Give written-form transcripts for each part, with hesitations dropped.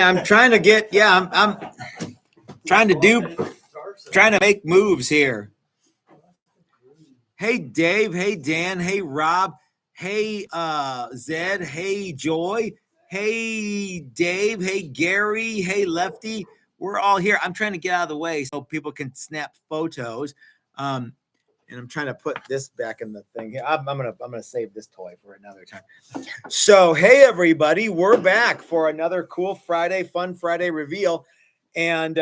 I'm trying to get, I'm trying to make moves here. Hey, Dave. Hey, Dan. Hey, Rob. Hey, Zed. Hey, Joy. Hey, Dave. Hey, Gary. Hey, Lefty. We're all here. I'm trying to get out of the way so people can snap photos. And I'm trying to put this back in the thing. I'm gonna save this toy for another time. So, hey, everybody, we're back for another cool Friday, fun Friday reveal. And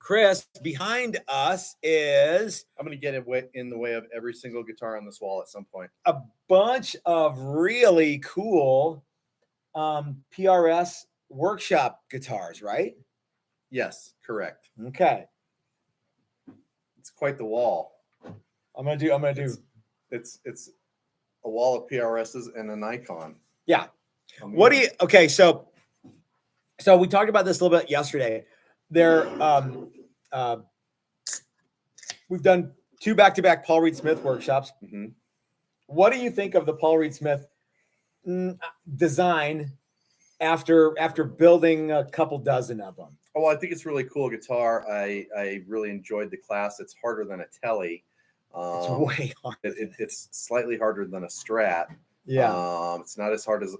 Chris, behind us is... I'm going to get in the way of every single guitar on this wall at some point. A bunch of really cool PRS workshop guitars, right? Yes, correct. Okay. It's quite the wall. I'm gonna do. It's a wall of PRSs and a Nikon. Yeah. What do you? Okay, so we talked about this a little bit yesterday. We've done 2 back-to-back Paul Reed Smith workshops. Mm-hmm. What do you think of the Paul Reed Smith design after building a couple dozen of them? Oh, well, I think it's really cool guitar. I really enjoyed the class. It's harder than a Telly. It's way hard. It's slightly harder than a Strat. Yeah. It's not as hard as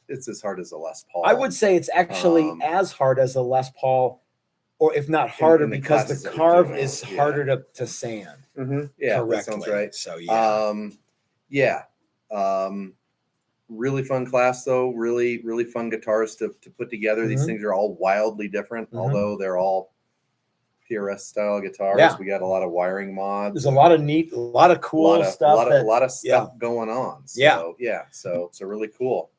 it's as hard as a Les Paul. I would say it's actually as hard as a Les Paul, or if not harder, because the carve is harder to sand. Mm-hmm. Yeah, correctly. That sounds right. So yeah. Really fun class though. Really fun guitars to put together. Mm-hmm. These things are all wildly different, although they're all PRS style guitars. Yeah. We got a lot of wiring mods. There's a lot of cool stuff. A lot of stuff going on. So, So really cool.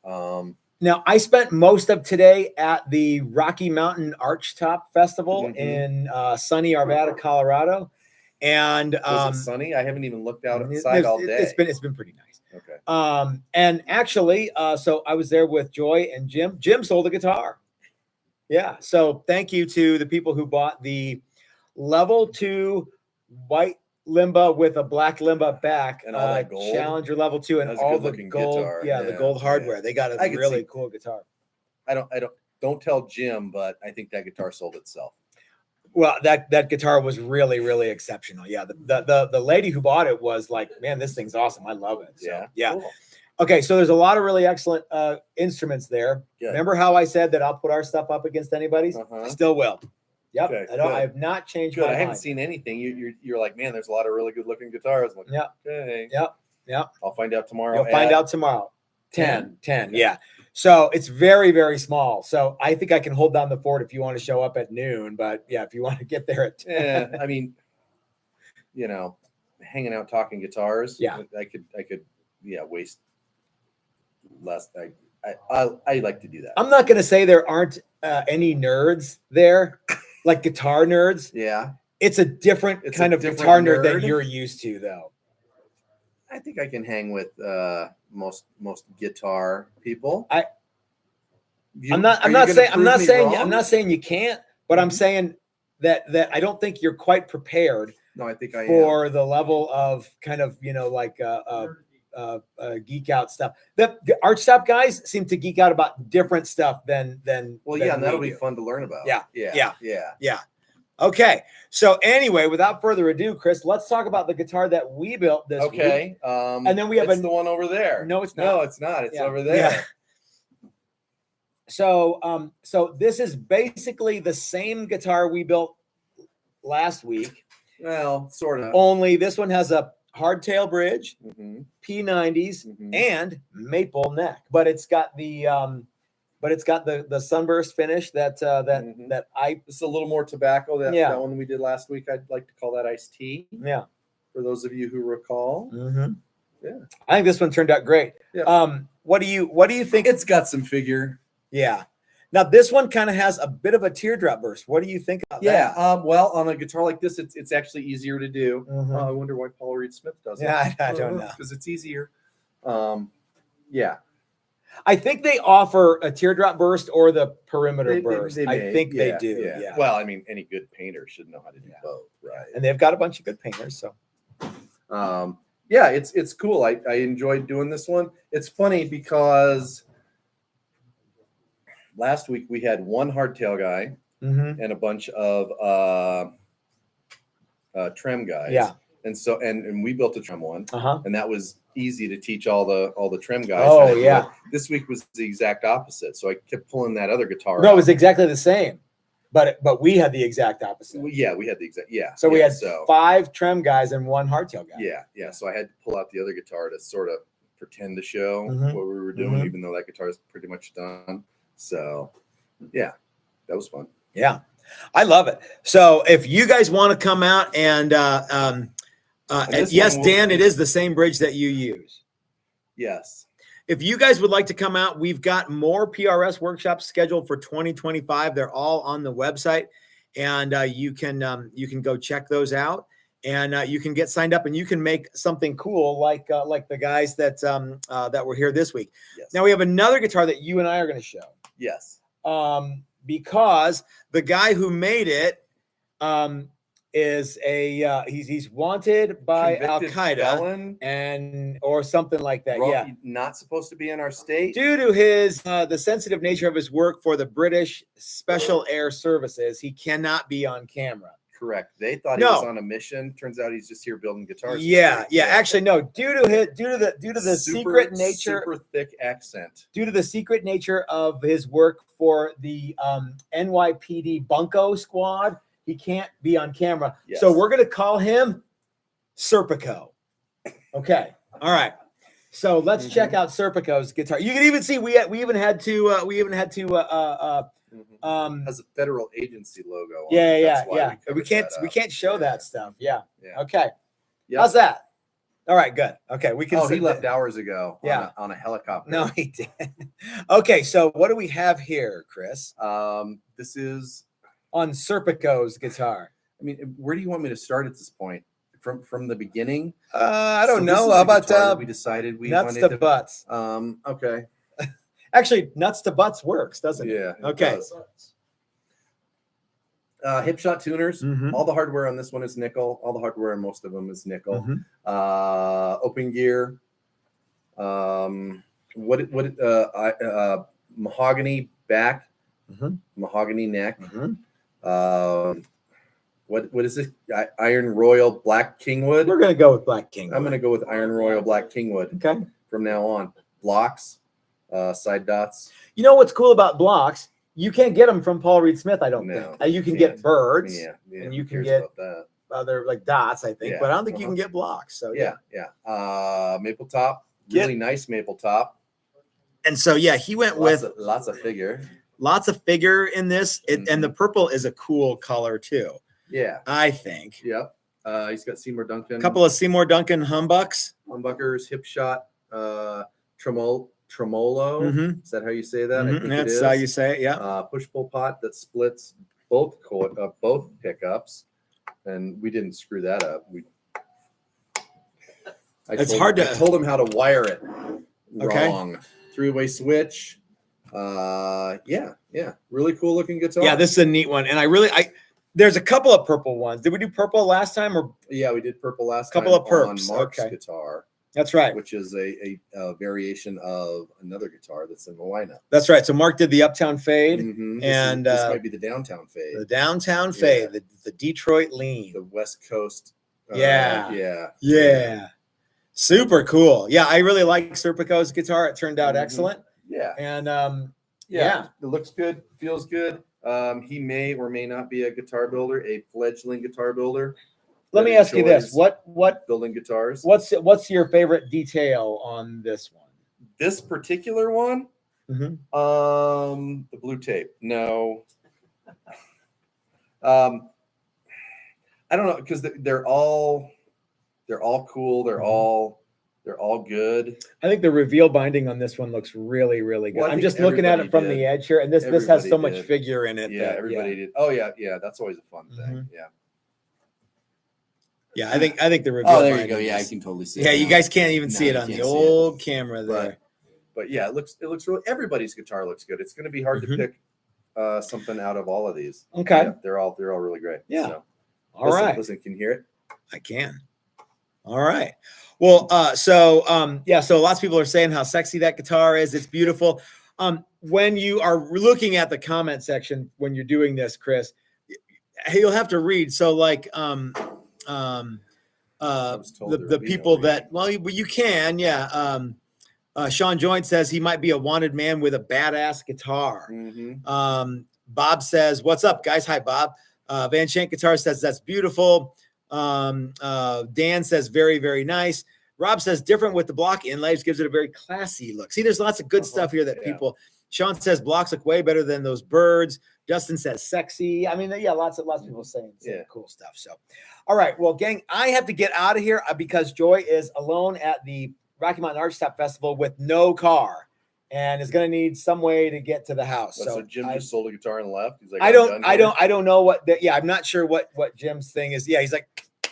Now, I spent most of today at the Rocky Mountain Archtop Festival in sunny Arvada, Colorado. And was it sunny? I haven't even looked outside all day. It's been pretty nice. Okay. And actually, so I was there with Joy and Jim. Jim sold a guitar. Yeah. So thank you to the people who bought the level 2 white limba with a black limba back, and all that gold. Challenger level 2, and all the gold. Guitar. Yeah, the gold hardware. They got a really cool guitar. Don't tell Jim, but I think that guitar sold itself. Well, that guitar was really exceptional. Yeah, the lady who bought it was like, man, this thing's awesome. I love it. So, yeah. Cool. Okay, so there's a lot of really excellent instruments there. Good. Remember how I said that I'll put our stuff up against anybody's? I still will. Yep. Okay, I have not changed my mind. I haven't seen anything. You're like, man, there's a lot of really good looking guitars. I'm like, yeah. Okay. Yep. I'll find out tomorrow. You'll find out tomorrow. 10. Yeah. So it's very small. So I think I can hold down the fort if you want to show up at noon. But yeah, if you want to get there at 10. Yeah, I mean, hanging out talking guitars. Yeah. I could waste less. I like to do that. I'm not going to say there aren't any nerds there, like guitar nerds. Yeah. It's a different kind of guitar nerd that you're used to, though. I think I can hang with most guitar people. I'm not saying you can't, but I'm saying that I don't think you're quite prepared. No, I think I for the level of kind of like geek out stuff. The Archtop guys seem to geek out about different stuff than. Well, yeah, and that'll be fun to learn about. Yeah. Okay, so anyway, without further ado, Chris, let's talk about the guitar that we built this week. And then we have the one over there. No, it's not. No, it's not. It's over there. Yeah. So this is basically the same guitar we built last week. Well, sort of. Only this one has a hardtail bridge, P90s, Mm-hmm. and maple neck, but it's got the sunburst finish that It's a little more tobacco. That one we did last week. I'd like to call that iced tea. Yeah. For those of you who recall. Mm-hmm. Yeah. I think this one turned out great. Yeah. What do you think? It's got some figure. Yeah. Now this one kind of has a bit of a teardrop burst. What do you think about that? Well, on a guitar like this, it's actually easier to do. I wonder why Paul Reed Smith does it. Yeah, I don't know. Because it's easier. Yeah. I think they offer a teardrop burst or the perimeter burst. I think they do. Yeah. Well, I mean, any good painter should know how to do both, right? And they've got a bunch of good painters. So, it's cool. I enjoyed doing this one. It's funny because last week we had one hardtail guy and a bunch of trem guys. Yeah. And so and we built a trem one, and that was easy to teach all the trem guys. Oh yeah. This week was the exact opposite. So I kept pulling that other guitar. No, out. it was exactly the same, but we had the exact opposite. We had the exact So we had 5 trem guys and 1 hardtail guy. Yeah. So I had to pull out the other guitar to sort of pretend to show what we were doing, even though that guitar is pretty much done. So yeah, that was fun. Yeah, I love it. So if you guys want to come out and yes, Dan, it is the same bridge that you use. Yes. If you guys would like to come out, we've got more PRS workshops scheduled for 2025. They're all on the website, and you can go check those out, and you can get signed up, and you can make something cool like the guys that were here this week. Yes. Now we have another guitar that you and I are going to show. Yes. Because the guy who made it is he's wanted by Al-Qaeda or something like that. Yeah, not supposed to be in our state due to his the sensitive nature of his work for the British Special Air Services. He cannot be on camera. Correct. They thought he was on a mission. Turns out he's just here building guitars. Yeah. Actually, no. Due to the secret nature, super thick accent. Due to the secret nature of his work for the NYPD Bunko Squad, he can't be on camera. Yes. So we're gonna call him Serpico. Okay. All right. So let's check out Serpico's guitar. You can even see we even had to has a federal agency logo on Yeah. We can't show that stuff. Yeah. Okay. Yep. How's that? All right, good. Okay, we can. Oh, he left hours ago. On a helicopter. No, he didn't. Okay, so what do we have here, Chris? This is on Serpico's guitar. I mean, where do you want me to start at this point? From the beginning? I don't know. How about we decided we nuts to butts? Okay. Actually, nuts to butts works, doesn't it? Yeah. Okay. Hipshot tuners. All the hardware on this one is nickel. All the hardware on most of them is nickel. Open gear. Mahogany back. Mahogany neck. What is this? Iron Royal Black Kingwood. We're gonna go with Black Kingwood. I'm gonna go with Iron Royal Black Kingwood. Okay. From now on, blocks, side dots. You know what's cool about blocks? You can't get them from Paul Reed Smith. I don't think. You can get birds. And you can get other like dots. I think, but I don't think you can get blocks. So yeah. Maple top, really nice maple top. And so he went with lots of figure. Lots of figure in this, and the purple is a cool color too. Yeah, I think. Yep. He's got Seymour Duncan. A couple of Seymour Duncan humbuckers, Hipshot, tremolo. Is that how you say that? I think that's how you say it. Yeah. Push pull pot that splits both pickups, and we didn't screw that up. I told him how to wire it wrong. 3-way switch. Really cool looking guitar. Yeah, this is a neat one, and there's a couple of purple ones. Did we do purple last time? Or yeah, we did purple last time. Couple of perps on Mark's guitar. That's right. Which is a variation of another guitar that's in the lineup. That's right. So Mark did the Uptown Fade, and this might be the Downtown Fade. The Downtown Fade, the Detroit Lean, the West Coast. Yeah. Super cool. Yeah, I really like Serpico's guitar. It turned out excellent. Yeah. And it looks good, feels good. He may or may not be a guitar builder, a fledgling guitar builder. Let me ask you this: what building guitars? What's your favorite detail on this one? This particular one, the blue tape. No, I don't know, because they're all cool. They're all good. I think the reveal binding on this one looks really, really good. I'm just looking at it from the edge here, and this has so much figure in it. Yeah, everybody did. Oh yeah. That's always a fun thing. Yeah, I think the reveal. Oh, there you go. Yeah, I can totally see it. Yeah, you guys can't even see it on the old camera there. But yeah, it looks really. Everybody's guitar looks good. It's going to be hard to pick something out of all of these. Okay, yeah, they're all really great. Yeah. So, all right. Listen, can you hear it? I can. All right. Well, so lots of people are saying how sexy that guitar is. It's beautiful. When you are looking at the comment section when you're doing this, Chris, you'll have to read. So like the people that you can, yeah. Sean Joint says he might be a wanted man with a badass guitar. Bob says, "What's up, guys?" Hi, Bob. Van Shank Guitar says that's beautiful. Dan says very, very nice. Rob says different with the block inlays, gives it a very classy look. See, there's lots of good stuff here that people. Sean says blocks look way better than those birds. Justin says sexy. I mean, yeah, lots of people saying cool stuff. So, all right, well, gang, I have to get out of here because Joy is alone at the Rocky Mountain Arch Top Festival with no car, and is going to need some way to get to the house. So Jim just sold a guitar and left. He's like, I don't know what. I'm not sure what Jim's thing is. Yeah, he's like,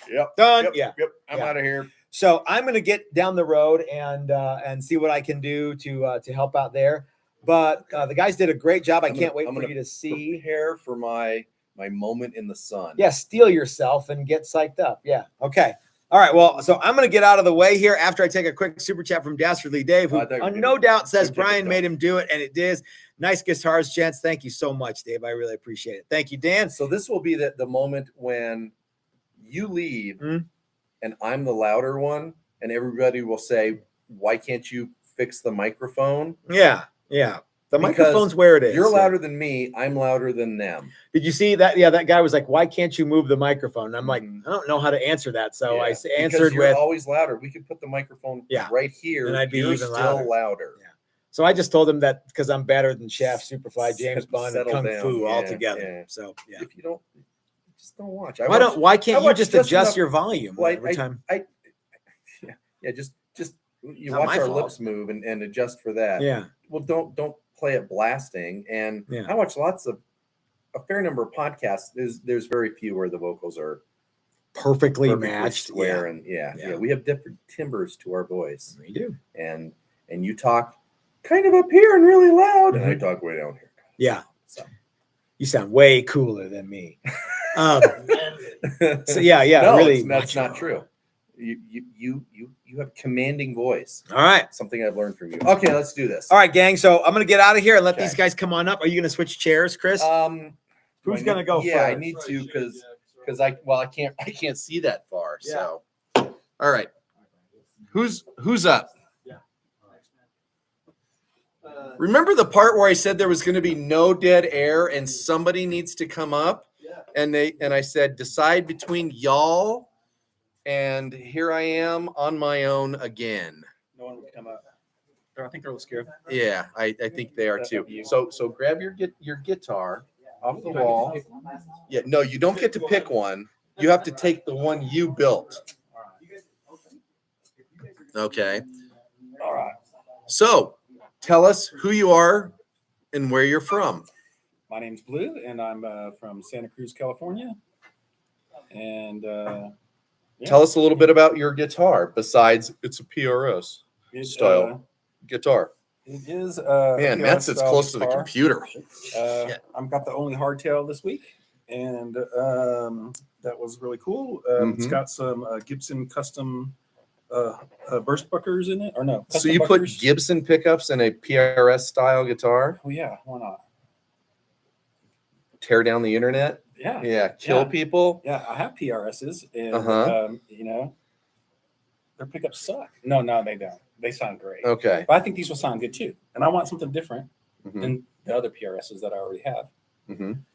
yep, done. Yep, I'm out of here. So I'm going to get down the road and see what I can do to help out there. But the guys did a great job. I can't wait for you to see. Prepare for my moment in the sun. Yeah, steel yourself and get psyched up. Yeah. Okay. All right. Well, so I'm going to get out of the way here after I take a quick super chat from Dastardly Dave, who no doubt says Brian made him do it, and it is. Nice guitars, gents. Thank you so much, Dave. I really appreciate it. Thank you, Dan. So this will be the moment when you leave and I'm the louder one, and everybody will say, "Why can't you fix the microphone?" Yeah. The microphone's where it is. You're louder than me. I'm louder than them. Did you see that? Yeah, that guy was like, "Why can't you move the microphone?" And I'm like, I don't know how to answer that. So I answered you're always louder. We could put the microphone right here, and I'd be even louder. Yeah. So I just told him that because I'm better than Shaft, Superfly, James Bond, and Kung Fu all together. Yeah. So if you don't, just don't watch. Why can't you just adjust your volume every time? Just you watch our lips move and adjust for that. Yeah. Well, don't play it blasting. And I watch a fair number of podcasts. There's very few where the vocals are perfectly matched. Square and we have different timbers to our voice. We do. And you talk kind of up here and really loud, and I talk way down here. Yeah. So you sound way cooler than me. So no, really, that's not true. You have commanding voice. All right. Something I've learned from you. Okay, let's do this. All right, gang. So I'm going to get out of here and let these guys come on up. Are you going to switch chairs, Chris? Who's going to go first? Yeah, I need to because I can't see that far. Yeah. So all right. Who's up? Yeah. Remember the part where I said there was going to be no dead air and somebody needs to come up? Yeah. And I said decide between y'all. And here I am on my own again. No one would come up. I think they're a little scared. Yeah, I think they are too. So grab your guitar off the wall. Yeah, no, you don't get to pick one. You have to take the one you built. Okay. All right. So tell us who you are and where you're from. My name's Blue, and I'm from Santa Cruz, California. And tell us a little bit about your guitar. Besides, it's a PRS style guitar. It is. Man, Matt sits close to the computer. I've got the only hardtail this week, and that was really cool. It's got some Gibson custom burst buckers in it, or no? So you put Gibson pickups in a PRS style guitar? Oh yeah, why not? Tear down the internet? Yeah. Kill people. Yeah, I have PRSs, and their pickups suck. No, they don't. They sound great. Okay, but I think these will sound good too. And I want something different than the other PRSs that I already have. And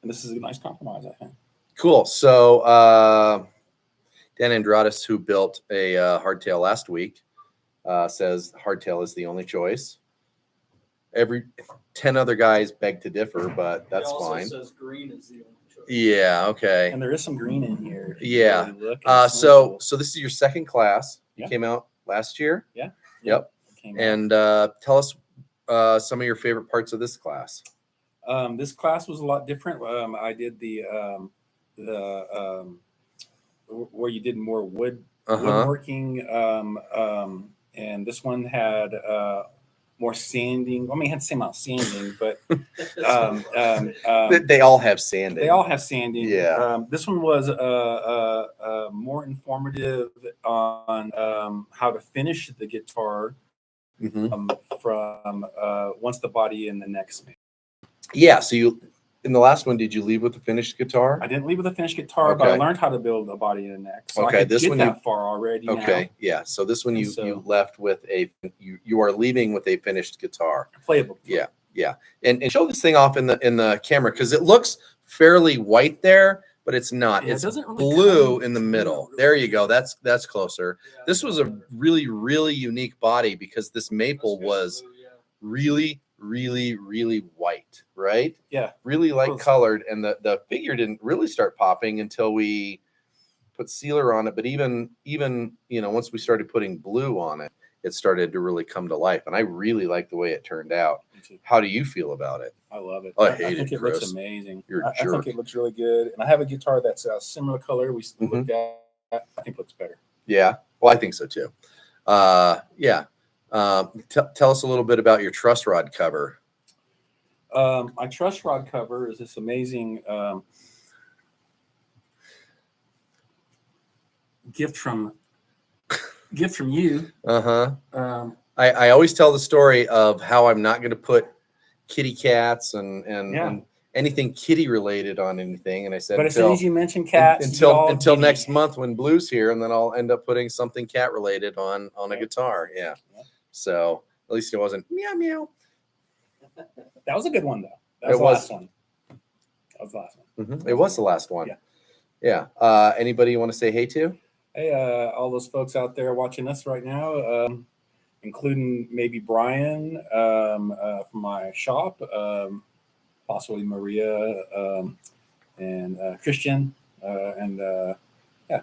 this is a nice compromise, I think. Cool. So Dan Andradas, who built a hardtail last week, says hardtail is the only choice. 10 other guys beg to differ, but that's fine. Says green is the only choice. Yeah. Okay. And there is some green in here. Yeah. Really so this is your second class. You came out last year. Yeah. Yep. And tell us some of your favorite parts of this class. This class was a lot different. I did the where you did more woodworking, and this one had more sanding. I mean, it had the same amount of sanding, but they all have sanding. They all have sanding. Yeah. This one was more informative on how to finish the guitar from once the body and the neck's made. Yeah. So you, in the last one, did you leave with the finished guitar? I didn't leave with a finished guitar, but I learned how to build a body and a neck. So okay, I could this get one that far already. Okay, now. yeah. So this one you left with you are leaving with a finished guitar. Playable. Yeah. And show this thing off in the camera because it looks fairly white there, but it's not. Yeah, it's it doesn't really blue in the middle. Really there you go. That's closer. Yeah, this was a really unique body because this maple was really white, right? Yeah. Really light colored, and the figure didn't really start popping until we put sealer on it. But even once we started putting blue on it, it started to really come to life, and I really like the way it turned out. How do you feel about it? I love it. I think it looks amazing. You're a I think it looks really good, and I have a guitar that's a similar color. We looked at. I think it looks better. Yeah, well, I think so too. Yeah. Tell us a little bit about your truss rod cover. My truss rod cover is this amazing gift from you. I always tell the story of how I'm not going to put kitty cats and anything kitty related on anything, and I said, but as soon as you mention cats, until next month when Blue's here, and then I'll end up putting something cat related on a guitar. Yeah. So at least it wasn't meow meow. That was a good one though. That was the last one. That was the last one. It was the last one. Yeah. Anybody you want to say hey to? Hey, all those folks out there watching us right now, including maybe Brian from my shop, possibly Maria and Christian, and yeah.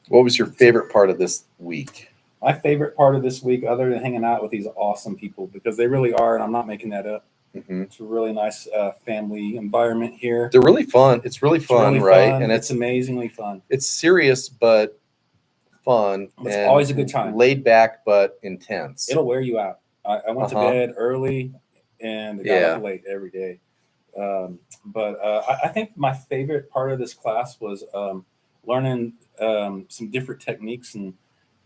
What was your favorite part of this week? My favorite part of this week, other than hanging out with these awesome people, because they really are, and I'm not making that up. It's a really nice family environment here. They're really fun. It's really fun, right? And it's amazingly fun. It's serious but fun. It's always a good time. Laid back but intense. It'll wear you out. I went to bed early and got up late every day. But I think my favorite part of this class was learning some different techniques and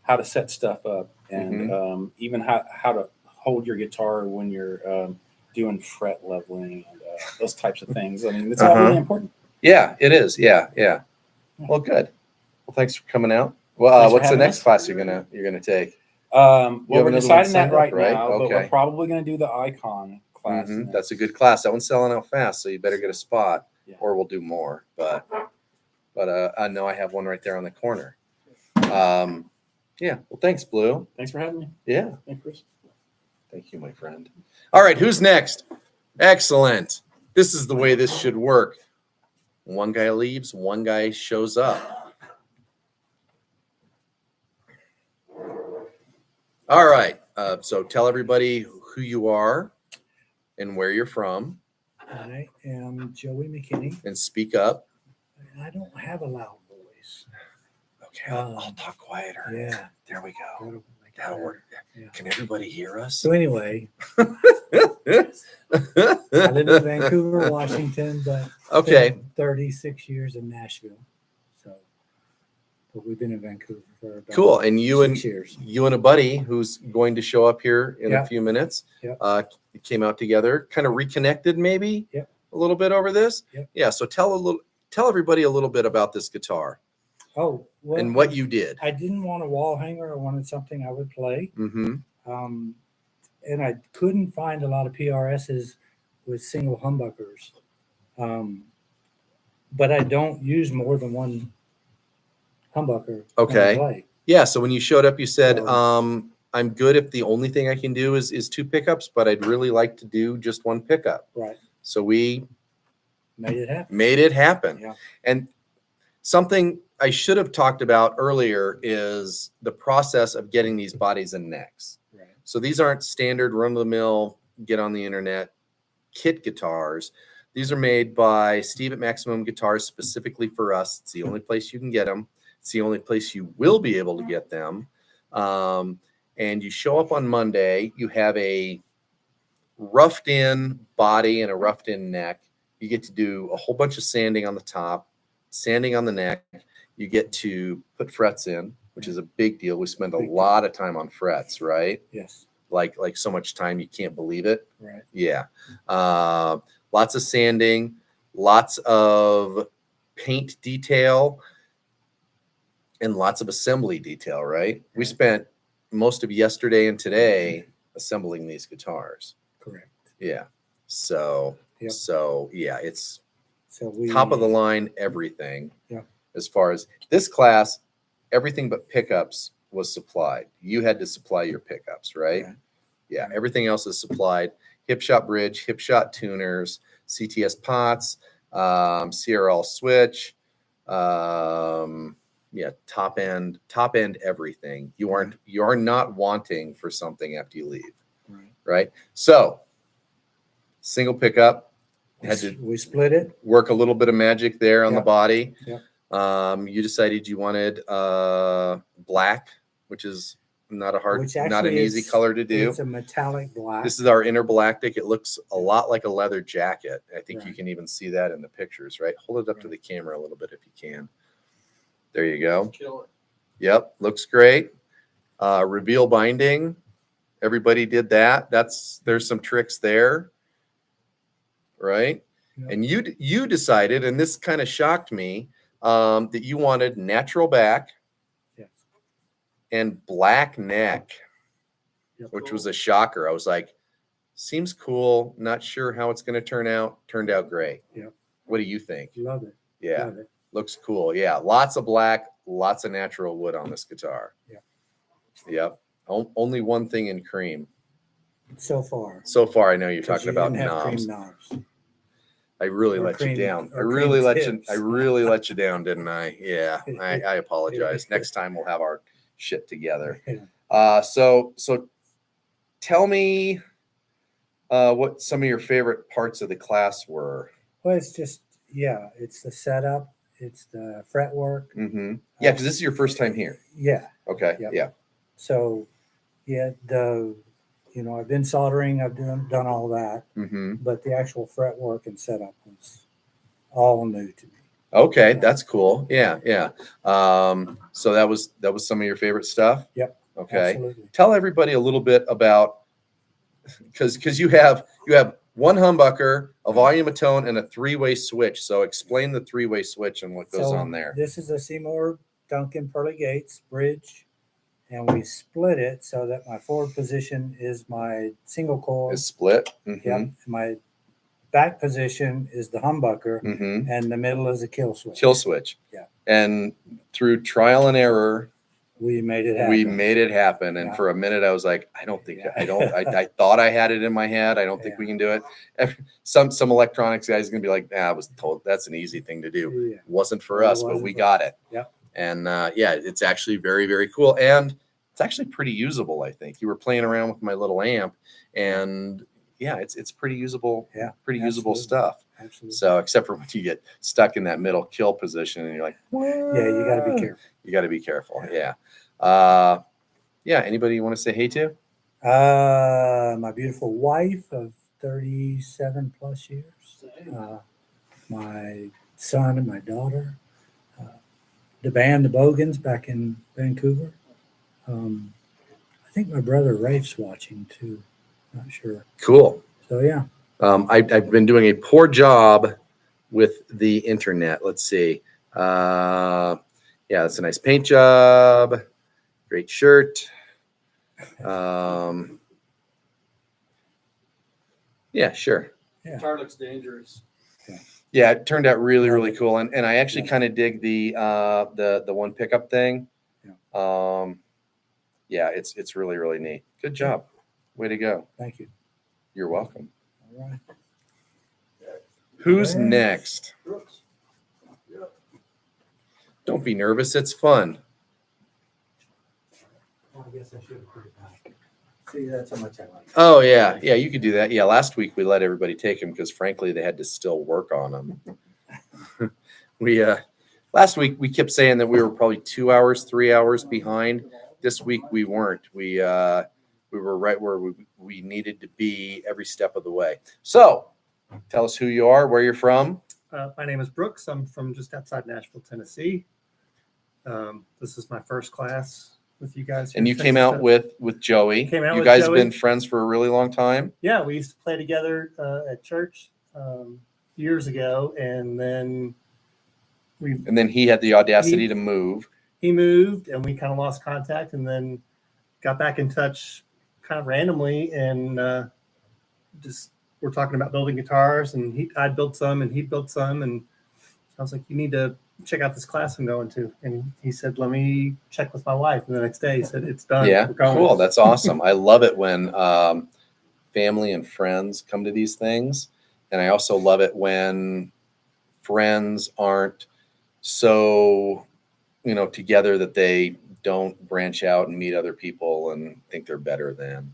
how to set stuff up, and even how to hold your guitar when you're doing fret leveling and those types of things. I mean, it's all really important. Yeah, it is. Yeah. Well, good. Well, thanks for coming out. Well, what's the next class you're gonna take? Well, we're deciding that right now, but we're probably gonna do the icon class. That's a good class. That one's selling out fast, so you better get a spot, or we'll do more. But I know I have one right there on the corner. Yeah. Well, thanks, Blue. Thanks for having me. Yeah. Thanks, Chris. Thank you, my friend. All right, who's next? Excellent. This is the way this should work. One guy leaves, one guy shows up. All right. So tell everybody who you are and where you're from. I am Joey McKinney. And speak up. I don't have a loud voice. Okay, I'll talk quieter. Yeah. There we go. That'll work. Yeah. Can everybody hear us? So anyway, I live in Vancouver, Washington, but spent 36 years in Nashville. So, but we've been in Vancouver for about cool. And you 6 years. You and a buddy who's going to show up here in a few minutes. Came out together, kind of reconnected maybe a little bit over this. Yeah. So tell everybody a little bit about this guitar. Oh, well, and what you did. I didn't want a wall hanger. I wanted something I would play. And I couldn't find a lot of PRSs with single humbuckers. But I don't use more than one humbucker. Okay. When I play. Yeah. So when you showed up, you said, I'm good if the only thing I can do is two pickups, but I'd really like to do just one pickup. Right. So we made it happen. Yeah. And something I should have talked about earlier is the process of getting these bodies and necks. Right. So these aren't standard run-of-the-mill, get on the internet kit guitars. These are made by Steve at Maximum Guitars specifically for us. It's the only place you can get them. It's the only place you will be able to get them. And you show up on Monday, you have a roughed in body and a roughed in neck. You get to do a whole bunch of sanding on the top, sanding on the neck. You get to put frets in, which is a big deal. We spend a lot of time on frets, right? Yes. like so much time you can't believe it. Right. Yeah. Lots of sanding, lots of paint detail, and lots of assembly detail, right? We spent most of yesterday and today assembling these guitars. Correct. Yeah. So yeah, it's top of the line everything. Yeah. As far as this class, everything but pickups was supplied. You had to supply your pickups, right? Yeah. Everything else is supplied. Hipshot bridge, Hipshot tuners, CTS pots, CRL switch, top end everything. You are not wanting for something after you leave. Right. So single pickup. We split it. Work a little bit of magic there on the body. Yeah. You decided you wanted black, which is not an easy color to do. It's a metallic black. This is our Intergalactic. It looks a lot like a leather jacket. I think you can even see that in the pictures, right? Hold it up to the camera a little bit if you can. There you go. Kill it. Yep, looks great. Reveal binding. Everybody did that. There's some tricks there, right? Yep. And you decided, and this kind of shocked me, that you wanted natural back and black neck, which was a shocker. I was like, seems cool. Not sure how it's going to turn out. Turned out great. Yep. What do you think? Love it. Yeah. Love it. Looks cool. Yeah. Lots of black, lots of natural wood on this guitar. Yeah. Yep. Only one thing in cream. So far. So far, I know you're talking about didn't have knobs. cream knobs. I really Or let you cream- down. I or really cream let tips. you. I really let you down, didn't I? Yeah. I apologize. Next time we'll have our shit together. So tell me what some of your favorite parts of the class were. Well, it's just, it's the setup. It's the fretwork. Mm-hmm. Yeah, because this is your first time here. Yeah. Okay. Yep. Yeah. So, I've been soldering. I've done all that. Mm-hmm. But the actual fretwork and setup was all new to me. Okay, that's cool. Yeah, yeah. So that was some of your favorite stuff. Yep. Okay. Absolutely. Tell everybody a little bit about, because you have one humbucker, a volume, a tone, and a three-way switch. So explain the three-way switch and what goes on there. This is a Seymour Duncan Pearly Gates bridge, and we split it so that my forward position is my single coil. Is split. Mm-hmm. Yep. My back position is the humbucker, Mm-hmm. and the middle is a kill switch. Kill switch. Yeah. And through trial and error, we made it happen. we made it happen. And for a minute, I was like, I thought I had it in my head. I don't think we can do it. Some electronics guys are going to be like, I was told that's an easy thing to do. Yeah. It wasn't for us, but we got it. Yep. And it's actually very, very cool. And it's actually pretty usable, I think. You were playing around with my little amp, and it's pretty usable. Yeah, pretty usable stuff. Absolutely. So except for when you get stuck in that middle kill position and you're like, you got to be careful. You got to be careful. Yeah. Anybody you want to say hey to? My beautiful wife of 37 plus years. My son and my daughter. The band, the Bogans, back in Vancouver. I think my brother Rafe's watching too. Not sure. Cool. So yeah. I've been doing a poor job with the internet. Let's see. That's a nice paint job. Great shirt. Sure. Guitar looks dangerous. Yeah, it turned out really, really cool. And I actually kind of dig the one pickup thing. It's really, really neat. Good job. Way to go. Thank you. You're welcome. All right. Who's next? Brooks. Don't be nervous. It's fun. I guess I should have put it back. See, that's how much I like it. Oh, yeah. Yeah, you could do that. Yeah, last week we let everybody take them because, frankly, they had to still work on them. Last week we kept saying that we were probably 2 hours, 3 hours behind. This week we weren't. We were right where we needed to be every step of the way. So tell us who you are, where you're from. My name is Brooks. I'm from just outside Nashville, Tennessee. This is my first class with you guys. And you came out with Joey. You with guys Joey. been friends for a really long time. Yeah, we used to play together at church years ago, and then he had the audacity to move. He moved, and we kind of lost contact, and then got back in touch kind of randomly, and just we're talking about building guitars, and I'd built some, and he built some, and I was like, you need to check out this class I'm going to. And he said, let me check with my wife. And the next day he said, it's done. Yeah, cool. That's awesome. I love it when family and friends come to these things. And I also love it when friends aren't so, together that they don't branch out and meet other people and think they're better than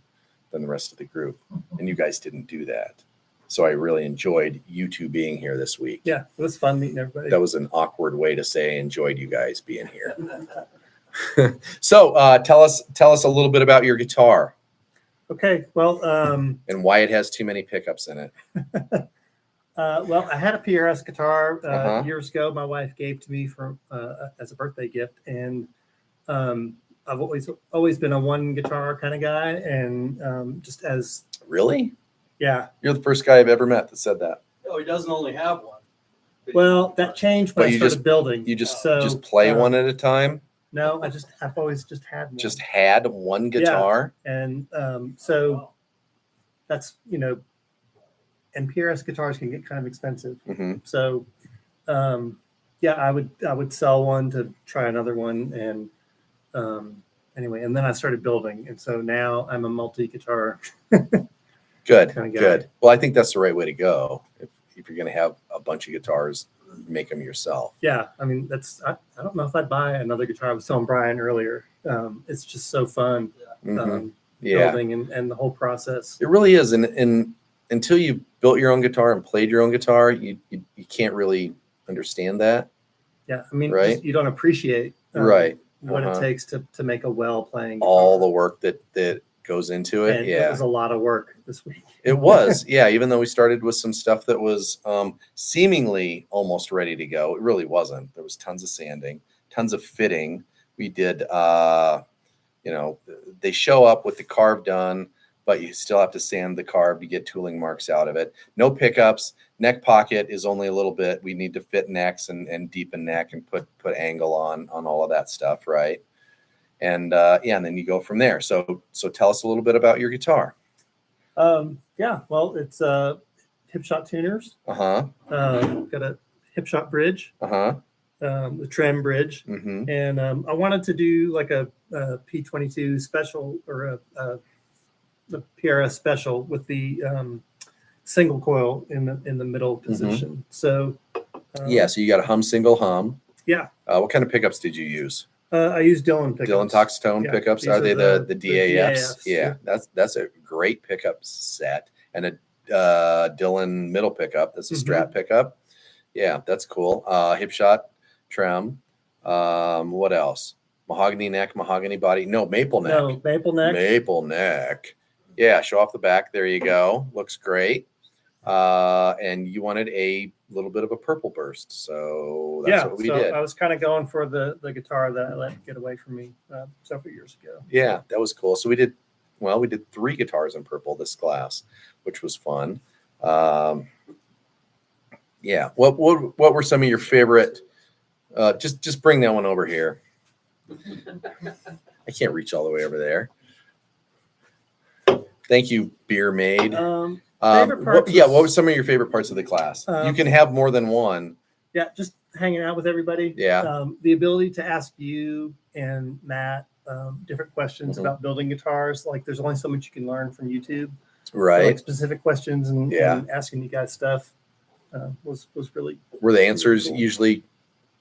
the rest of the group. And you guys didn't do that. So I really enjoyed you two being here this week. Yeah, it was fun meeting everybody. That was an awkward way to say I enjoyed you guys being here. So tell us a little bit about your guitar. Okay, well, and why it has too many pickups in it. Well, I had a PRS guitar years ago. My wife gave to me as a birthday gift, and I've always been a one guitar kind of guy, and just as really. Yeah. You're the first guy I've ever met that said that. Oh, he doesn't only have one. Well, that changed when I started building. You just play one at a time? No, I've always just had one. Just had one guitar? Yeah. And so that's, and PRS guitars can get kind of expensive. Mm-hmm. So I would sell one to try another one, and anyway, and then I started building, and so now I'm a multi-guitar Good, kind of guy. Good. Well, I think that's the right way to go. If you're going to have a bunch of guitars, make them yourself. Yeah, I mean I don't know if I'd buy another guitar. I was telling Brian earlier, it's just so fun building and the whole process. It really is, and until you built your own guitar and played your own guitar, you can't really understand that. Yeah, I mean, right? You don't appreciate right what it takes to make a well-playing guitar. All the work that goes into it. And it was a lot of work this week. It was, yeah. Even though we started with some stuff that was seemingly almost ready to go, it really wasn't. There was tons of sanding, tons of fitting. We did, they show up with the carve done, but you still have to sand the carve to get tooling marks out of it. No pickups. Neck pocket is only a little bit. We need to fit necks and deepen neck and put angle on all of that stuff, right? And and then you go from there. So tell us a little bit about your guitar. Well, it's Hipshot tuners. Got a Hipshot bridge. The trem bridge. Mm-hmm. And I wanted to do like a P22 special or a PRS special with the single coil in the middle position. Mm-hmm. So so you got a hum single hum. Yeah. What kind of pickups did you use? I use Dylan pickups. Dylan Talks Tone pickups. Are they the DAFs? Yeah, that's a great pickup set, and a Dylan middle pickup. That's a Strat pickup. Yeah, that's cool. Hipshot trem. What else? Mahogany neck, mahogany body. No, maple neck. No, maple neck. Maple neck. Yeah, show off the back. There you go. Looks great. And you wanted a little bit of a purple burst, so that's what we did. I was kind of going for the guitar that I let get away from me several years ago. Yeah, that was cool. So we did 3 guitars in purple this class, which was fun. Yeah. What were some of your favorite? Just bring that one over here. I can't reach all the way over there. Thank you, Beer Maid. Favorite parts what were some of your favorite parts of the class? You can have more than one. Yeah, just hanging out with everybody. Yeah. The ability to ask you and Matt different questions about building guitars. Like there's only so much you can learn from YouTube. Right. So, like specific questions and asking you guys stuff was really. Were the answers really cool. usually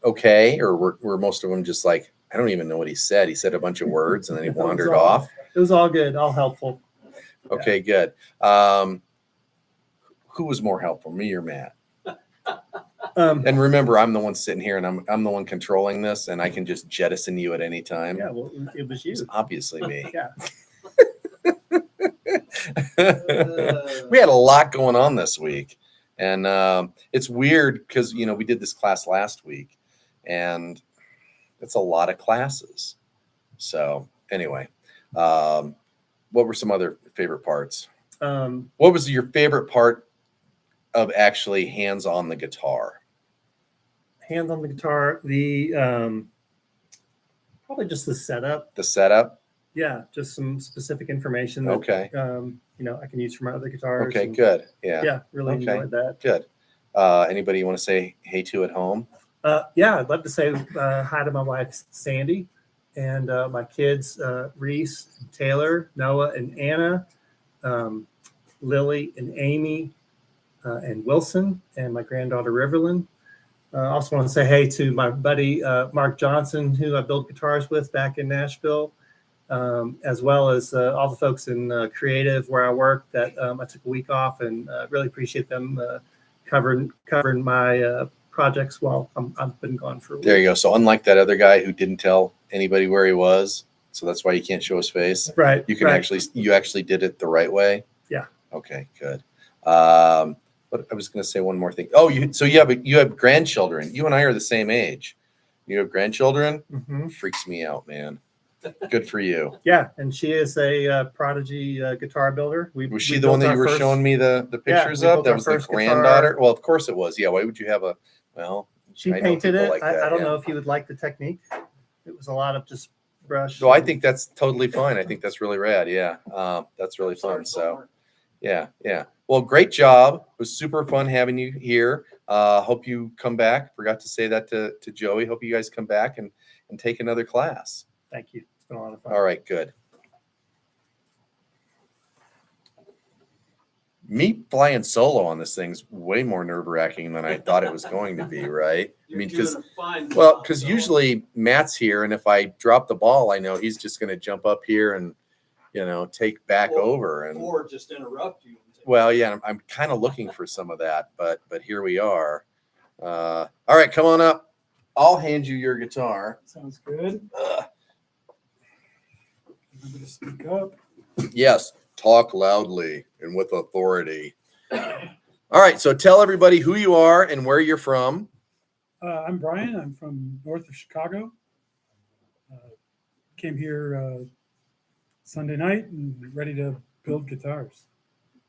okay, or were most of them just like, I don't even know what he said. He said a bunch of words and then he wandered off. It was all good, all helpful. Okay, good. Who was more helpful, me or Matt? And remember, I'm the one sitting here, and I'm the one controlling this, and I can just jettison you at any time. Yeah, well, it was you. It's obviously me. Yeah. We had a lot going on this week, and it's weird because we did this class last week, and it's a lot of classes. So anyway, what were some other favorite parts? Um, What was your favorite part of actually hands on the guitar? Hands on the guitar, the probably just the setup. The setup? Yeah, just some specific information that Okay. I can use for my other guitars. Okay, and, good. Yeah. Yeah, really Okay. enjoyed that. Good. Anybody you want to say hey to at home? Yeah, I'd love to say hi to my wife Sandy and my kids Reese, Taylor, Noah, and Anna, Lily and Amy, and Wilson, and my granddaughter Riverland. I also want to say hey to my buddy Mark Johnson, who I built guitars with back in Nashville, as well as all the folks in creative where I work that I took a week off, and really appreciate them covering my projects while I've been gone for a week. There you go. So unlike that other guy who didn't tell anybody where he was, so that's why you can't show his face. Right. You can you actually did it the right way. Yeah. Okay, good. But I was going to say one more thing. Oh, you have grandchildren. You and I are the same age. You have grandchildren? Mm-hmm. Freaks me out, man. Good for you. Yeah, and she is a prodigy guitar builder. Was she the one that you were showing me the pictures of? That was the granddaughter? Guitar. Well, of course it was. Yeah, why would you have she painted it. Like I don't know if you would like the technique. It was a lot of just brush. So I think that's totally fine. I think that's really rad. Yeah, that's really fun. So yeah. Well, great job. It was super fun having you here. Hope you come back. Forgot to say that to Joey. Hope you guys come back and take another class. Thank you. It's been a lot of fun. All right, good. Me flying solo on this thing's way more nerve-wracking than I thought it was going to be, right? I mean, because usually Matt's here, and if I drop the ball, I know he's just going to jump up here and take back over or just interrupt you. Well, yeah, I'm kind of looking for some of that, but here we are. All right, come on up. I'll hand you your guitar. Sounds good. Remember to speak up. Yes, talk loudly and with authority. All right, so tell everybody who you are and where you're from. I'm Brian. I'm from north of Chicago. Came here Sunday night and ready to build guitars.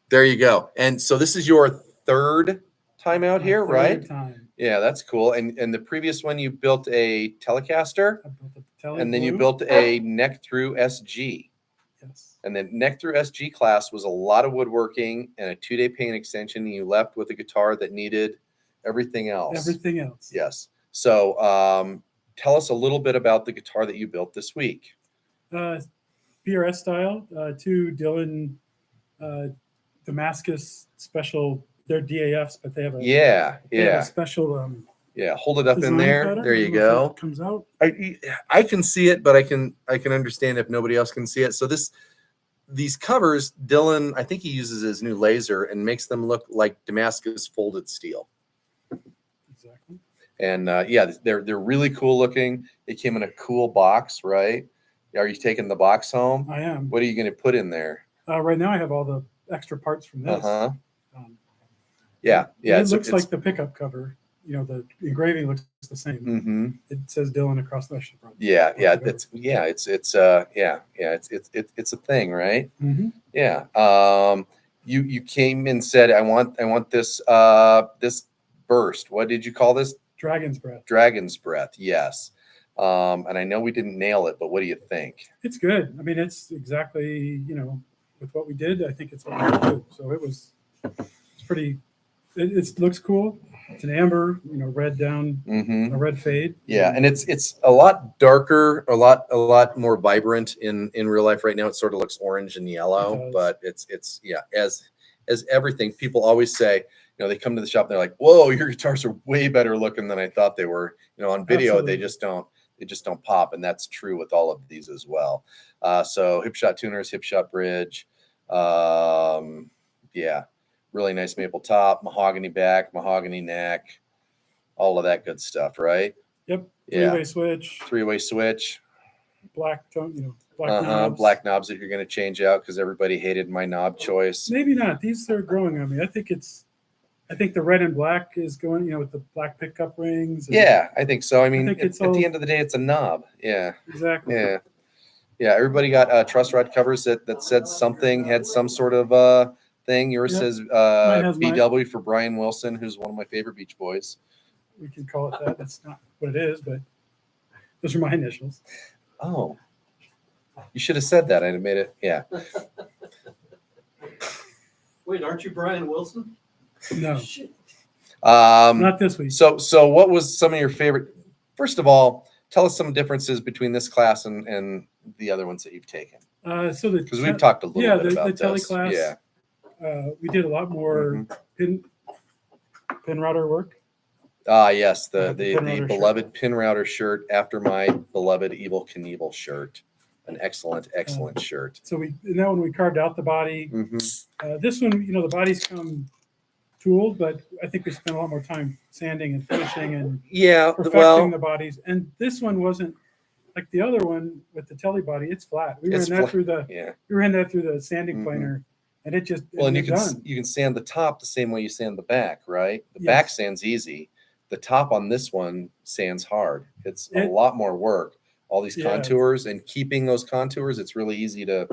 There you go. And so this is your third time out here, right? Third time. Yeah, that's cool. And the previous one you built a Telecaster, I built a Tele and then you Blue. built a neck through SG. Yes. And the neck through SG class was a lot of woodworking and a 2-day paint extension. And you left with a guitar that needed everything else. Everything else. Yes. So tell us a little bit about the guitar that you built this week. PRS style, 2 Dylan Damascus special. They're DAFs, but they have a they have a special hold it up in design there. pattern. There I you don't know if go. that comes out. I can see it, but I can understand if nobody else can see it. So these covers, Dylan, I think he uses his new laser and makes them look like Damascus folded steel. Exactly. And they're really cool looking. They came in a cool box, right? Are you taking the box home? I am. What are you going to put in there? Right now I have all the extra parts from this. It looks like the pickup cover. The engraving looks the same. Mm-hmm. It says Dylan across the. It's a thing, right? Mm-hmm. Yeah. You came and said, I want this burst. What did you call this? Dragon's breath. Dragon's breath. Yes. And I know we didn't nail it, but what do you think? It's good. I mean, it's exactly, with what we did. I think it's what we do. So it's pretty. It looks cool. It's an amber, red down, a red fade. Yeah, and it's a lot darker, a lot more vibrant in real life right now. It sort of looks orange and yellow, but it's as everything. People always say, they come to the shop and they're like, "Whoa, your guitars are way better looking than I thought they were." On video they just don't pop, and that's true with all of these as well. So Hipshot tuners, Hipshot bridge, really nice maple top, mahogany back, mahogany neck, all of that good stuff, right? Yep. Three-way switch. Black tone, black knobs. Black knobs that you're going to change out because everybody hated my knob choice. Maybe not. These are growing on me. I think the red and black is going, with the black pickup rings. Yeah, I think so. I mean, at the end of the day, it's a knob. Yeah. Exactly. Yeah. Yeah, everybody got truss rod covers that said something, had some sort of thing. Yours Yep. says Mine has BW for Brian Wilson, who's one of my favorite Beach Boys. We can call it that. That's not what it is, but those are my initials. Oh, you should have said that. I'd have made it. Yeah. Wait, aren't you Brian Wilson? No, Shit. not this week. So what was some of your favorite? First of all, tell us some differences between this class and the other ones that you've taken. So Because we've talked a little bit about the tele this. class. Yeah. We did a lot more pin router work. Yes, The the pin router beloved pin router shirt after my beloved Evel Knievel shirt. An excellent shirt. So in that one we carved out the body. This one, the bodies come tooled, but I think we spent a lot more time sanding and finishing and perfecting the bodies. And this one wasn't like the other one with the telly body. It's flat. We ran that through the sanding planer, and it just and you can sand the top the same way you sand the back, right? The back sands easy. The top on this one sands hard. It's a lot more work. All these contours and keeping those contours, it's really easy to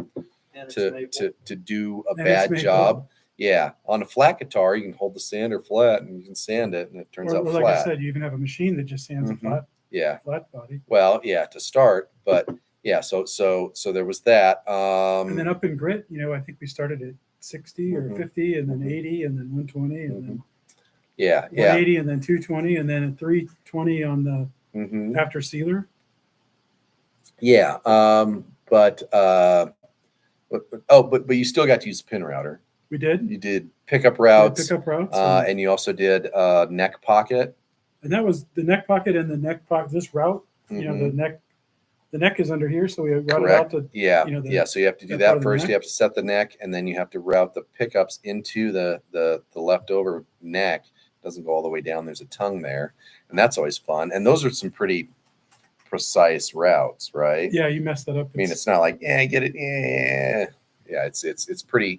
do a bad job. Yeah, on a flat guitar, you can hold the sander flat and you can sand it, and it turns out flat. Like I said, you even have a machine that just sands a flat body. Well, yeah, to start, but yeah, so there was that. And then up in grit, I think we started at 60 or 50, and then 80, and then 120, and then 180, and then 220, and then at 320 on the after sealer. Yeah, but you still got to use the pin router. We did. You did pickup routes. And you also did neck pocket. And that was the neck pocket and the neck pocket. This route, the neck is under here, so we routed out the. So you have to do that first. You have to set the neck, and then you have to route the pickups into the leftover neck. It doesn't go all the way down. There's a tongue there, and that's always fun. And those are some pretty precise routes, right? Yeah, you messed that up. I mean, it's not like I get it. Yeah, it's pretty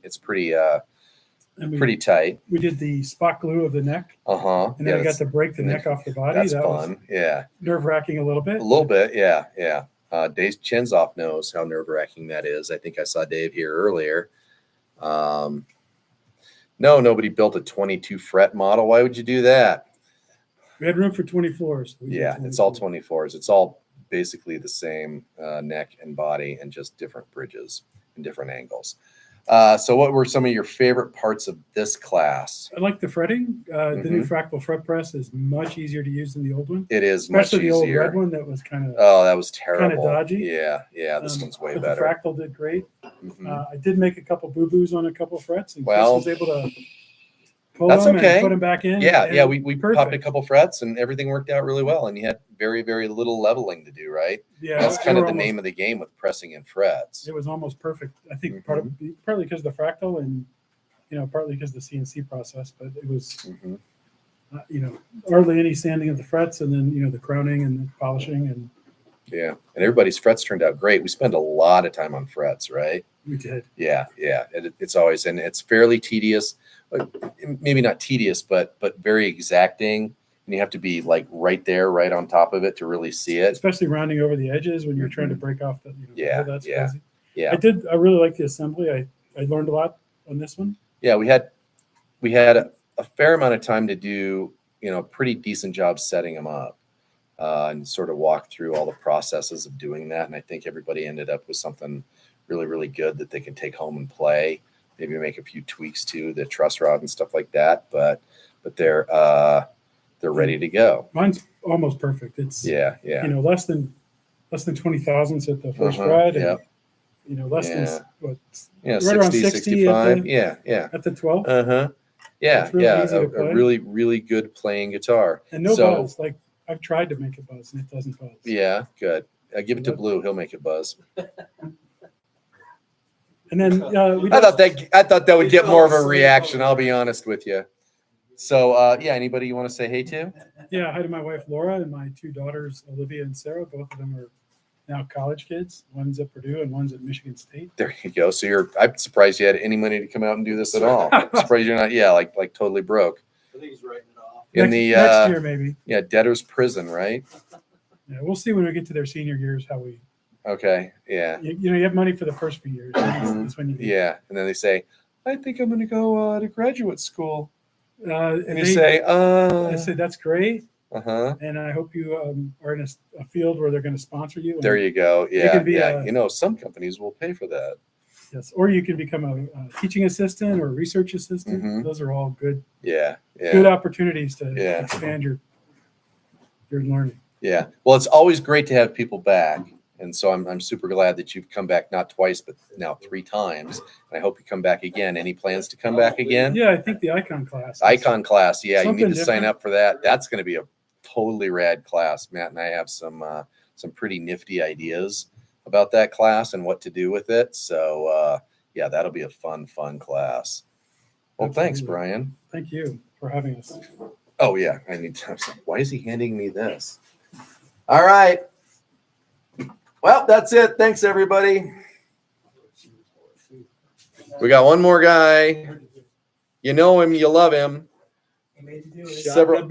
pretty tight. We did the spot glue of the neck. And then I got to break the neck off the body. That's fun. Yeah. Nerve-wracking a little bit. Yeah. Dave Chenzoff knows how nerve-wracking that is. I think I saw Dave here earlier. No, nobody built a 22 fret model. Why would you do that? We had room for 24s. It's all 24s. It's all basically the same neck and body and just different bridges and different angles. So what were some of your favorite parts of this class? I like the fretting. The new Fractal fret press is much easier to use than the old one. It is especially much easier. The old red one that was kind of that was terrible. Kind of dodgy. Yeah. This one's way better. The Fractal did great. I did make a couple boo-boos on a couple frets, and Chris was able to pull them and put them back in. Yeah. We popped a couple frets, and everything worked out really well. And you had very, very little leveling to do, right? Yeah, that's kind of the name of the game with pressing in frets. It was almost perfect. I think partly because of the Fractal, and partly because of the CNC process. But it was, hardly any sanding of the frets, and then the crowning and the polishing and. Yeah, and everybody's frets turned out great. We spend a lot of time on frets, right? We did. Yeah. It's always, and it's fairly tedious. Maybe not tedious, but very exacting. And you have to be like right there, right on top of it to really see it. Especially rounding over the edges when you're trying to break off the. That's crazy. Yeah. I really like the assembly. I learned a lot on this one. Yeah, we had a fair amount of time to do a pretty decent job setting them up. And sort of walk through all the processes of doing that. And I think everybody ended up with something really, really good that they can take home and play. Maybe make a few tweaks to the truss rod and stuff like that. But they're ready to go. Mine's almost perfect. It's less than 20 thousandths at the first fret. And, less than what? Yeah, right 60, around 60, 65. At the 12. Yeah, really easy to play. A really, really good playing guitar. And no buzz. Like I've tried to make it buzz and it doesn't buzz. Yeah, good. Give it to Blue. He'll make it buzz. And then I thought that would get more of a reaction. I'll be honest with you. So anybody you want to say hey to? Yeah, hi to my wife Laura and my two daughters Olivia and Sarah. Both of them are now college kids. One's at Purdue and one's at Michigan State. There you go. So I'm surprised you had any money to come out and do this at all. I'm surprised you're not. Yeah, like totally broke. I think he's writing it off. In next year maybe. Yeah, debtor's prison, right? Yeah, we'll see when we get to their senior years how Okay. Yeah. You have money for the first few years. That's when you need Yeah. And then they say, I think I'm going to go to graduate school. and And you say, I say that's great, uh-huh. and I hope you are in a field where they're going to sponsor you. There you go. Yeah. can be Yeah. Some companies will pay for that. Yes, or you can become a teaching assistant or a research assistant. Those are all good. Yeah. Yeah. Good opportunities to expand your learning. Yeah. Well, it's always great to have people back. And so I'm super glad that you've come back not twice, but now 3 times. And I hope you come back again. Any plans to come back again? Yeah, I think the icon class. Icon class. Yeah, you need to sign different. up for that. That's going to be a totally rad class. Matt and I have some pretty nifty ideas about that class and what to do with it. So yeah, that'll be a fun class. Well, thanks, Brian. Thank you for having us. Oh yeah, I need to. Why is he handing me this? All right. Well, that's it. Thanks, everybody. We got one more guy. You know him, you love him. Several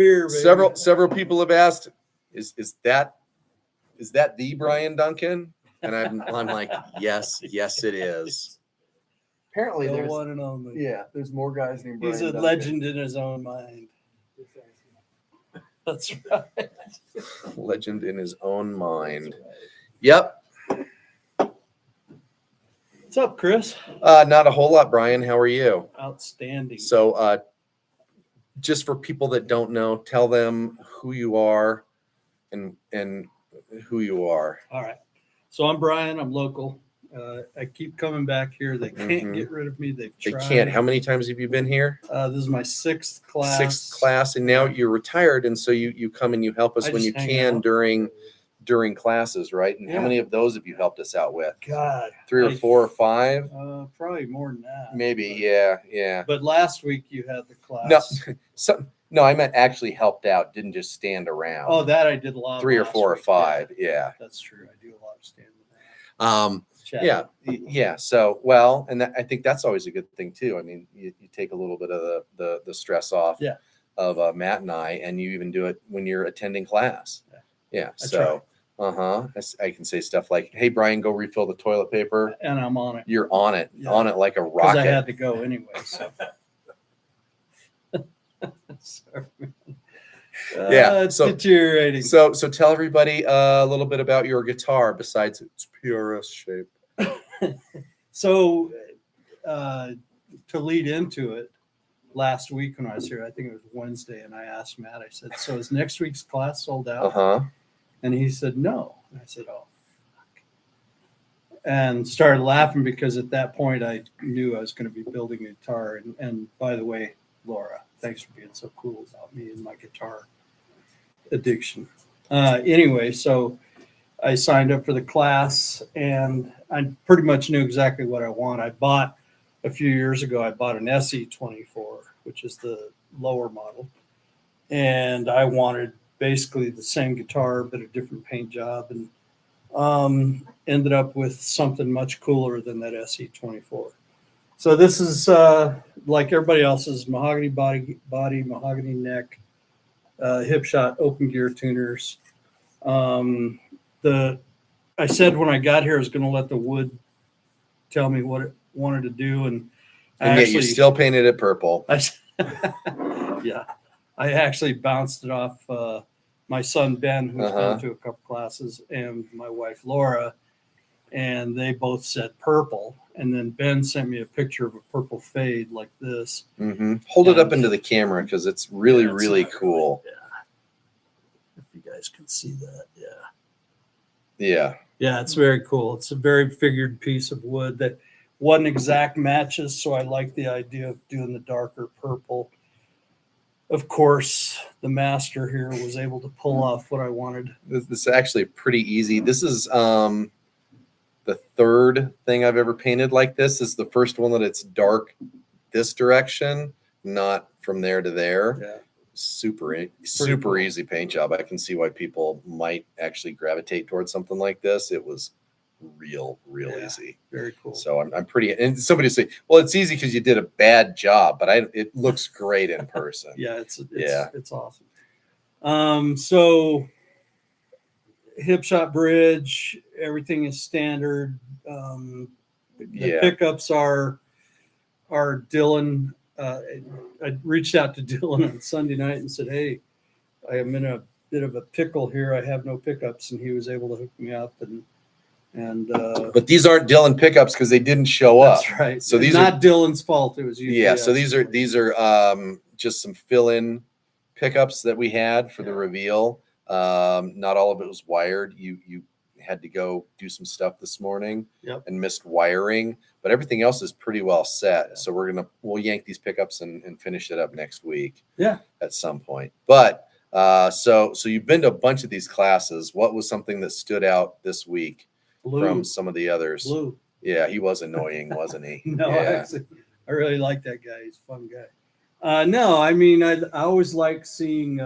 people have asked, is that the Brian Duncan? And I'm like, yes, it is. Apparently, The there's one and only. there's more guys named Brian. He's a Duncan. legend in his own mind. That's right. Legend in his own mind. Yep. What's up, Chris? Not a whole lot, Brian. How are you? Outstanding. So, just for people that don't know, tell them who you are and who you are. All right. So I'm Brian. I'm local. I keep coming back here. They can't get rid of me. They can't. How many times have you been here? This is my 6th class. 6th class, and now you're retired, and so you come and you help us I when you just hang can out. during classes, right? And how many of those have you helped us out with? God. 3 or 4 or 5? Probably more than that. Maybe, yeah. But last week you had the class. No, I meant actually helped out, didn't just stand around. Oh, that I did a lot. 3 or last 4 or week. 5, Yeah, yeah. that's true. I do a lot of standing. Yeah. So, well, and I think that's always a good thing too. I mean, you take a little bit of the stress off of Matt and and you even do it when you're attending class. Yeah. So, I can say stuff like, "Hey, Brian, go refill the toilet paper," And I'm on it. You're on it like a Because rocket. I had to go anyway. So. Sorry. It's so- deteriorating. So tell everybody a little bit about your guitar besides its PRS shape. So to lead into it, last week when I was here, I think it was Wednesday, and I asked Matt, I said, so is next week's class sold out? And he said, no. And I said, oh, fuck. And started laughing because at that point I knew I was going to be building a guitar. And by the way, Laura, thanks for being so cool about me and my guitar addiction. Anyway, so I signed up for the class and I pretty much knew exactly what I want. A few years ago, I bought an SE24, which is the lower model. And I wanted basically the same guitar, but a different paint job. And ended up with something much cooler than that SE24. So this is like everybody else's mahogany body, mahogany neck, Hipshot open gear tuners. I said when I got here I was going to let the wood tell me what it wanted to do, and yet you still painted it purple. Yeah, I actually bounced it off my son Ben, who's been to a couple classes, and my wife Laura, and they both said purple. And then Ben sent me a picture of a purple fade like this. Hold it up into the camera because it's really, really cool. Yeah. If you guys can see that. Yeah. Yeah, it's very cool. It's a very figured piece of wood that wasn't exact matches. So I like the idea of doing the darker purple. Of course, the master here was able to pull off what I wanted. This is actually pretty easy. This is the 3rd thing I've ever painted like this. This is the first one that it's dark this direction, not from there to there. Yeah. Super cool. easy paint job. I can see why people might actually gravitate towards something like this. It was real easy. Very cool. So I'm pretty, and somebody say, well, it's easy because you did a bad job, but it looks great in person. Yeah, it's awesome. So Hipshot bridge, everything is standard. The pickups are Dylan. I reached out to Dylan on Sunday night and said, "Hey, I am in a bit of a pickle here. I have no pickups," and he was able to hook me up. But these aren't Dylan pickups because they didn't show up. That's right. So these not are Dylan's fault. It was UPS. Yeah. So these are just some fill-in pickups that we had for the reveal. Not all of it was wired. You had to go do some stuff this morning and missed wiring, but everything else is pretty well set. So we'll yank these pickups and finish it up next week. Yeah. At some point. But so you've been to a bunch of these classes. What was something that stood out this week from some of the others? Blue. Yeah, he was annoying, wasn't he? No, yeah. actually, I really like that guy. He's a fun guy. No, I mean, I always like seeing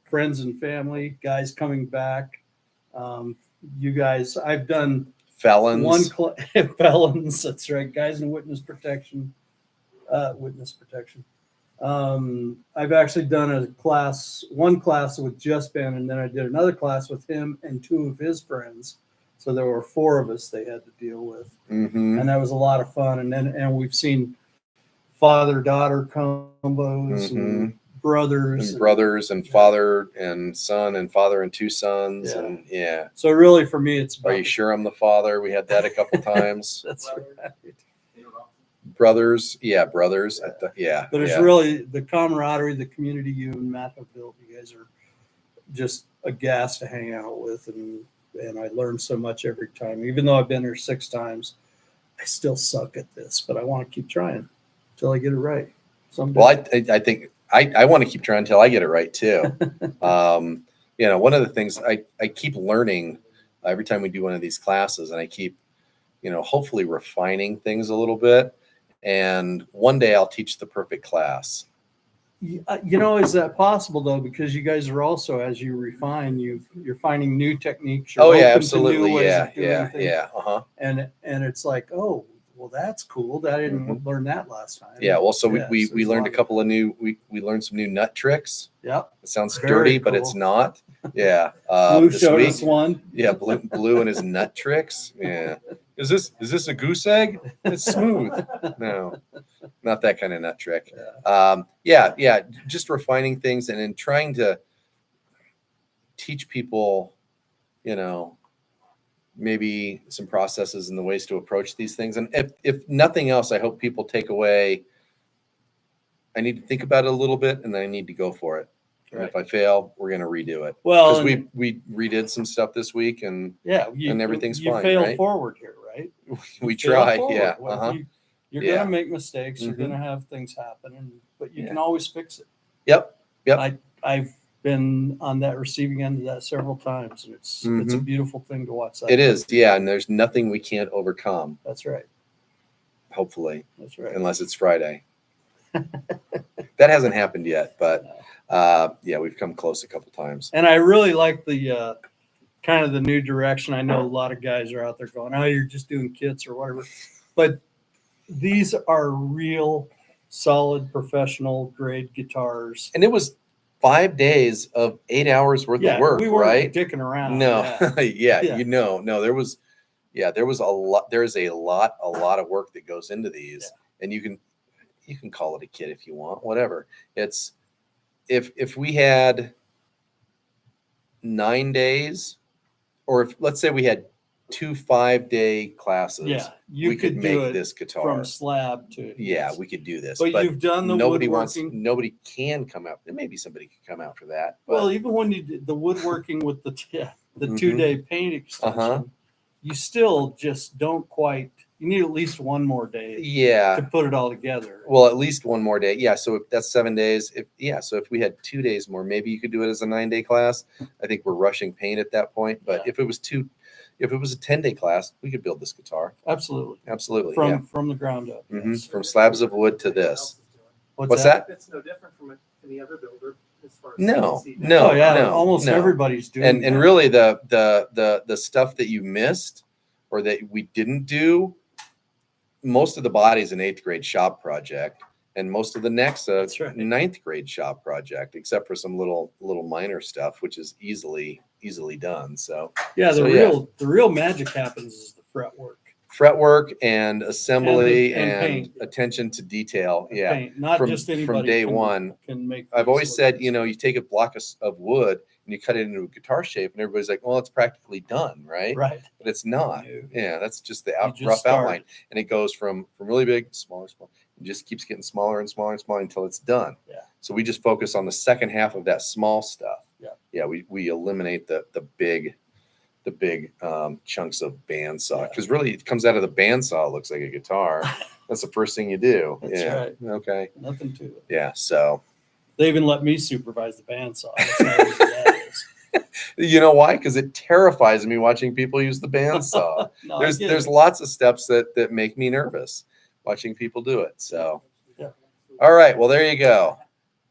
friends and family, guys coming back. You guys, I've done felons. Felons, that's right. Guys in witness protection. I've actually done one class with just Ben, and then I did another class with him and two of his friends. So there were four of us they had to deal with, and that was a lot of fun. And we've seen father-daughter combos and brothers and father and son and father and two sons and So really, for me, it's Are you sure I'm the father? We had that a couple times. That's right. Brothers. But it's really the camaraderie, the community you and Matt have built. You guys are just a gas to hang out with, and I learn so much every time. Even though I've been here 6 times, I still suck at this, but I want to keep trying until I get it right. Someday. Well, I think I want to keep trying until I get it right too. One of the things I keep learning every time we do one of these classes, and I keep, hopefully refining things a little bit. And one day I'll teach the perfect class. Is that possible though? Because you guys are also, as you refine, you're finding new techniques. You're absolutely. Yeah. And it's like, oh, well, that's cool. I didn't learn that last time. Yeah. Well, so we learned a couple of new, we learned some new nut tricks. Yep. It sounds dirty, but it's not. Yeah. Blue showed us one. Yeah. Blue and his nut tricks. Yeah. Is this a goose egg? It's smooth. No, not that kind of nut trick. Yeah. Just refining things and then trying to teach people, maybe some processes and the ways to approach these things. And if nothing else, I hope people take away, I need to think about it a little bit and then I need to go for it. And if I fail, we're going to redo it. Well, because we redid some stuff this week and everything's fine. You fail right? forward here, right? We try. Yeah. Well, you're going to make mistakes. You're going to have things happen, but you can always fix it. Yep. I've been on that receiving end of that several times, and it's a beautiful thing to watch. It is. Yeah. And there's nothing we can't overcome. That's right. Hopefully. That's right. Unless it's Friday. That hasn't happened yet, but we've come close a couple times. And I really like the kind of the new direction. I know a lot of guys are out there going, "Oh, you're just doing kits or whatever," but these are real, solid, professional grade guitars. And it was 5 days of 8 hours worth of work, we weren't right? dicking around. No, no, there was a lot. There's a lot of work that goes into these, and you can call it a kit if you want, whatever. It's if we had 9 days, or if let's say we had 2 5-day classes, you we could make this guitar from slab to we could do this. But you've done the woodworking. Nobody can come out. Maybe somebody could come out for that. But. Well, even when you did the woodworking with the 2-day paint extension, you still just don't quite. You need at least one more day. To put it all together. Well, at least one more day. Yeah. So if that's 7 days, so if we had 2 days more, maybe you could do it as a 9-day class. I think we're rushing paint at that point. But if it was if it was a 10-day class, we could build this guitar. Absolutely. From the ground up. From slabs of wood to this. What's that? It's no different from any other builder as far as No. Almost everybody's doing and really the stuff that you missed or that we didn't do, most of the body's an 8th grade shop project, and most of the neck's a 9th grade shop project, except for some little minor stuff, which is easily easily done. So Yeah, So, the real magic happens is the fretwork and assembly And and, paint. attention to detail. Yeah. paint. Not From- just from anybody day can, one, can make. I've these always look said, good. you know, you take a block of wood and you cut it into a guitar shape, and everybody's like, well, it's practically done, right? Right. But it's not. No. Yeah, that's just the You just rough start. outline, and it goes from really big, smaller, and just keeps getting smaller and smaller and smaller until it's done. Yeah. So we just focus on the second half of that small stuff. Yeah. Yeah, we eliminate the big chunks of bandsaw, because really it comes out of the bandsaw. It looks like a guitar. That's the first thing you do. That's yeah. right. Okay. Nothing to it. Yeah. So They even let me supervise the bandsaw. That's how easy that is. you know why? Because it terrifies me watching people use the bandsaw. No, I there's get there's it. lots of steps that make me nervous watching people do it. So Yeah. All right. Well, there you go.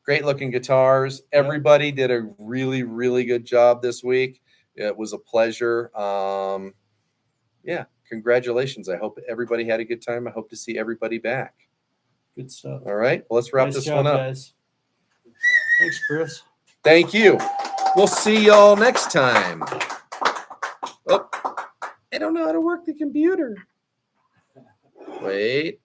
Great looking guitars. Yeah. Everybody did a really, really good job this week. It was a pleasure. Yeah, congratulations. I hope everybody had a good time. I hope to see everybody back. Good stuff. All right, well, let's wrap Nice this job, one up. guys. Thanks, Chris. Thank you. We'll see y'all next time. Oh, I don't know how to work the computer. Wait.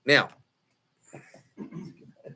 Now.